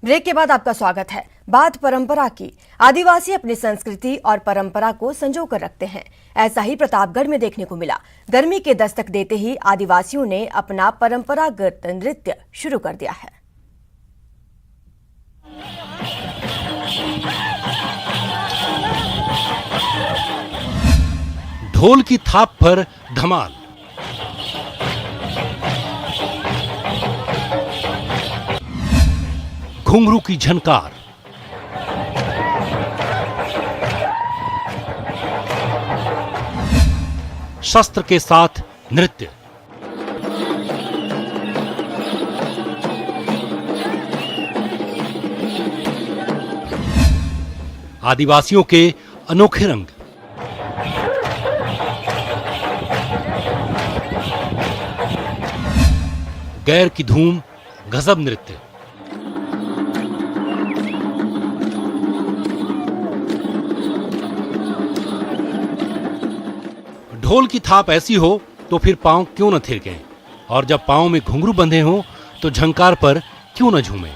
Break के बाद आपका स्वागत है। बात परंपरा की। आदिवासी अपनी संस्कृति और परंपरा को संजो कर रखते हैं। ऐसा ही प्रतापगढ़ में देखने को मिला। गर्मी के दस्तक देते ही आदिवासियों ने अपना परंपरागत नृत्य शुरू कर दिया है। ढोल की थाप पर धमाल, घुंघरू की झनकार, शस्त्र के साथ नृत्य, आदिवासियों के अनोखे रंग, गैर की धूम, गजब नृत्य, ढोल की थाप ऐसी हो तो फिर पांव क्यों न थिरकें, और जब पांव में घुंघरू बंधे हों तो झंकार पर क्यों न झूमें।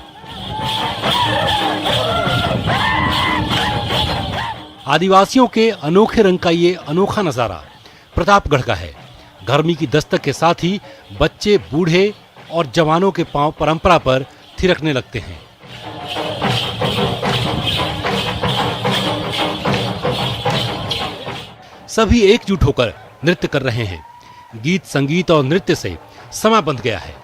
आदिवासियों के अनोखे रंग का ये अनोखा नजारा प्रतापगढ़ का है। गर्मी की दस्तक के साथ ही बच्चे, बूढ़े और जवानों के पांव परंपरा पर थिरकने लगते हैं। सभी एकजुट होकर नृत्य कर रहे हैं। गीत, संगीत और नृत्य से समा बंध गया है।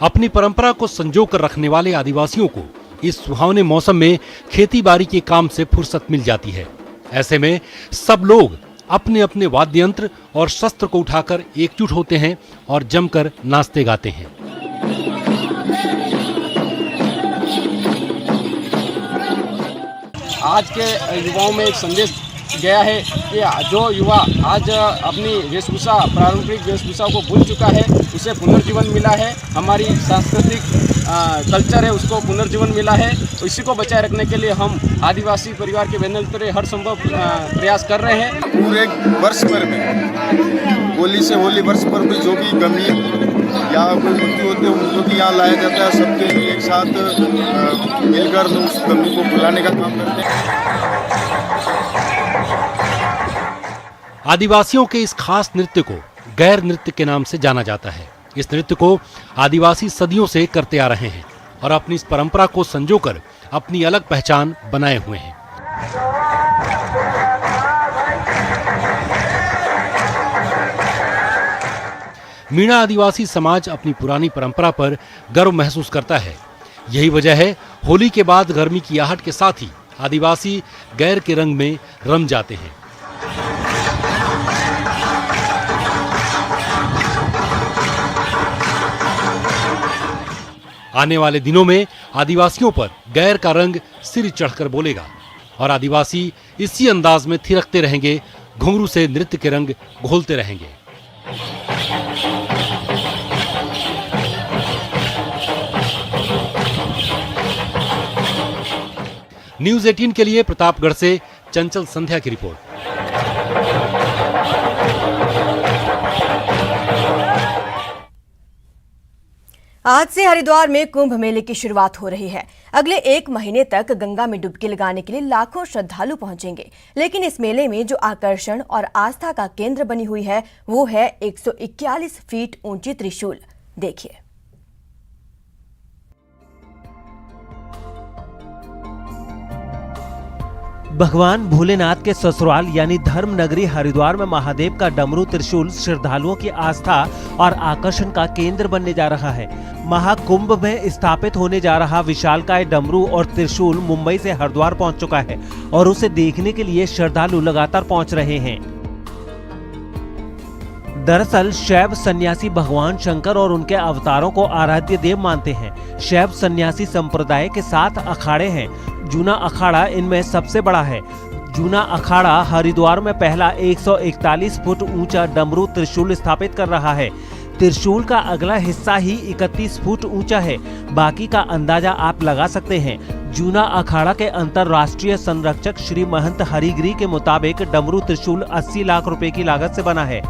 अपनी परंपरा को संजो कर रखने वाले आदिवासियों को इस सुहावने मौसम में खेती बाड़ी के काम से फुर्सत मिल जाती है। ऐसे में सब लोग अपने अपने वाद्य यंत्र और शस्त्र को उठाकर एकजुट होते हैं और जमकर नाचते गाते हैं। आज के युवाओं में एक संदेश गया है कि जो युवा आज अपनी वेशभूषा, पारंपरिक वेशभूषा को भूल चुका है, उसे पुनर्जीवन मिला है। हमारी सांस्कृतिक कल्चर है, उसको पुनर्जीवन मिला है। इसी को बचाए रखने के लिए हम आदिवासी परिवार के बैनर हर संभव प्रयास कर रहे हैं। पूरे वर्ष भर में होली से होली वर्ष पर भी जो भी गमी या कोई मृत्यु होते हैं उनको भी यहाँ लाया जाता है। सबके लिए एक साथ मिलकर उस गमी को भुलाने का काम करते हैं। आदिवासियों के इस खास नृत्य को गैर नृत्य के नाम से जाना जाता है। इस नृत्य को आदिवासी सदियों से करते आ रहे हैं और अपनी इस परंपरा को संजोकर अपनी अलग पहचान बनाए हुए हैं। मीणा आदिवासी समाज अपनी पुरानी परंपरा पर गर्व महसूस करता है। यही वजह है होली के बाद गर्मी की आहट के साथ ही आदिवासी गैर के रंग में रम जाते हैं। आने वाले दिनों में आदिवासियों पर गैर का रंग सिर चढ़कर बोलेगा और आदिवासी इसी अंदाज में थिरकते रहेंगे, घुंघरू से नृत्य के रंग घोलते रहेंगे। न्यूज़ 18 के लिए प्रतापगढ़ से चंचल संध्या की रिपोर्ट। आज से हरिद्वार में कुंभ मेले की शुरुआत हो रही है। अगले 1 महीने तक गंगा में डुबकी लगाने के लिए लाखों श्रद्धालु पहुंचेंगे। लेकिन इस मेले में जो आकर्षण और आस्था का केंद्र बनी हुई है वो है 141 फीट ऊंची त्रिशूल। देखिए। भगवान भोलेनाथ के ससुराल यानी धर्म नगरी हरिद्वार में महादेव का डमरू त्रिशूल श्रद्धालुओं की आस्था और आकर्षण का केंद्र बनने जा रहा है। महाकुंभ में स्थापित होने जा रहा विशालकाय डमरू और त्रिशूल मुंबई से हरिद्वार पहुंच चुका है और उसे देखने के लिए श्रद्धालु लगातार पहुंच रहे हैं। दरअसल शैव सन्यासी भगवान शंकर और उनके अवतारों को आराध्य देव मानते हैं। शैव सन्यासी संप्रदाय के 7 अखाड़े हैं। जूना अखाड़ा इनमें सबसे बड़ा है। जूना अखाड़ा हरिद्वार में पहला 141 फुट ऊंचा डमरू त्रिशूल स्थापित कर रहा है। त्रिशूल का अगला हिस्सा ही 31 फुट ऊंचा है। बाकी का अंदाजा आप लगा सकते हैं। जूना अखाड़ा के अंतरराष्ट्रीय संरक्षक श्री महंत हरिगिरी के मुताबिक डमरू त्रिशूल 80 लाख रुपए की लागत से बना है।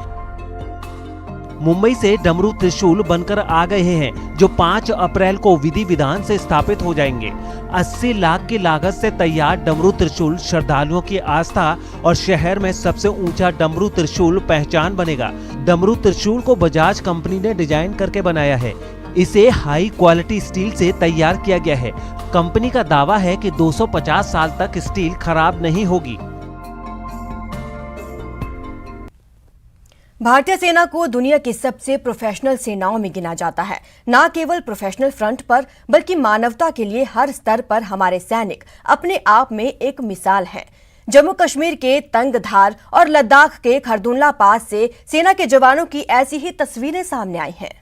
मुंबई से डमरू त्रिशूल बनकर आ गए हैं जो 5 अप्रैल को विधि विधान से स्थापित हो जाएंगे। 80 लाख की लागत से तैयार डमरू त्रिशूल श्रद्धालुओं की आस्था और शहर में सबसे ऊंचा डमरू त्रिशूल पहचान बनेगा। डमरू त्रिशूल को बजाज कंपनी ने डिजाइन करके बनाया है। इसे हाई क्वालिटी स्टील से तैयार किया गया है। कंपनी का दावा है कि 250 साल तक स्टील खराब नहीं होगी। भारतीय सेना को दुनिया की सबसे प्रोफेशनल सेनाओं में गिना जाता है। न केवल प्रोफेशनल फ्रंट पर बल्कि मानवता के लिए हर स्तर पर हमारे सैनिक अपने आप में एक मिसाल हैं। जम्मू कश्मीर के तंगधार और लद्दाख के खरदुल्ला पास से सेना के जवानों की ऐसी ही तस्वीरें सामने आई हैं।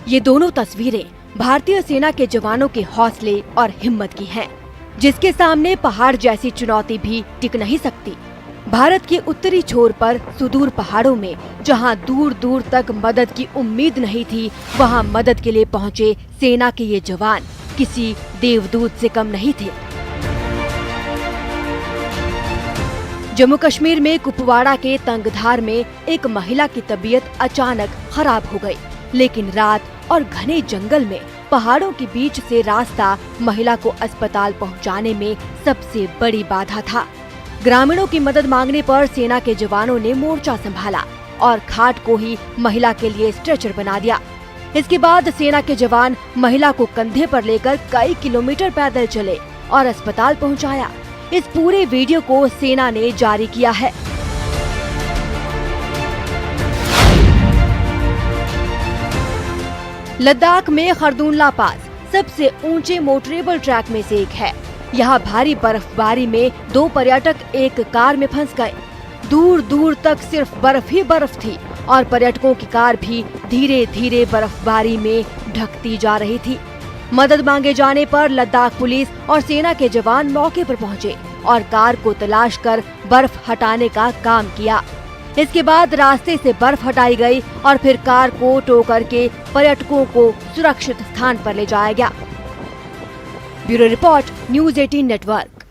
ये दोनों तस्वीरें भारतीय सेना के जवानों के हौसले और हिम्मत की हैं, जिसके सामने पहाड़ जैसी चुनौती भी टिक नहीं सकती। भारत के उत्तरी छोर पर सुदूर पहाड़ों में जहां दूर दूर तक मदद की उम्मीद नहीं थी, वहां मदद के लिए पहुंचे सेना के ये जवान किसी देवदूत से कम नहीं थे। जम्मू कश्मीर में कुपवाड़ा के तंगधार में एक महिला की तबीयत अचानक खराब हो गई, लेकिन रात और घने जंगल में पहाड़ों के बीच से रास्ता महिला को अस्पताल पहुंचाने में सबसे बड़ी बाधा था। ग्रामीणों की मदद मांगने पर सेना के जवानों ने मोर्चा संभाला और खाट को ही महिला के लिए स्ट्रेचर बना दिया। इसके बाद सेना के जवान महिला को कंधे पर लेकर कई किलोमीटर पैदल चले और अस्पताल पहुंचाया। इस पूरे वीडियो को सेना ने जारी किया है। लद्दाख में खरदुल्ला पास सबसे ऊंचे मोटरेबल ट्रैक में से एक है। यहाँ भारी बर्फबारी में 2 पर्यटक एक कार में फंस गए। दूर दूर तक सिर्फ बर्फ ही बर्फ थी और पर्यटकों की कार भी धीरे धीरे बर्फबारी में ढकती जा रही थी। मदद मांगे जाने पर लद्दाख पुलिस और सेना के जवान मौके पर पहुंचे और कार को तलाश कर बर्फ हटाने का काम किया। इसके बाद रास्ते से बर्फ हटाई गई और फिर कार को टो करके पर्यटकों को सुरक्षित स्थान पर ले जाया गया। Bureau report, news 18 network.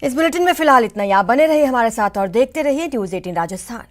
इस बुलेटिन में फिलहाल इतना ही। आप बने रहिए हमारे साथ और देखते रहिए न्यूज़ 18 राजस्थान।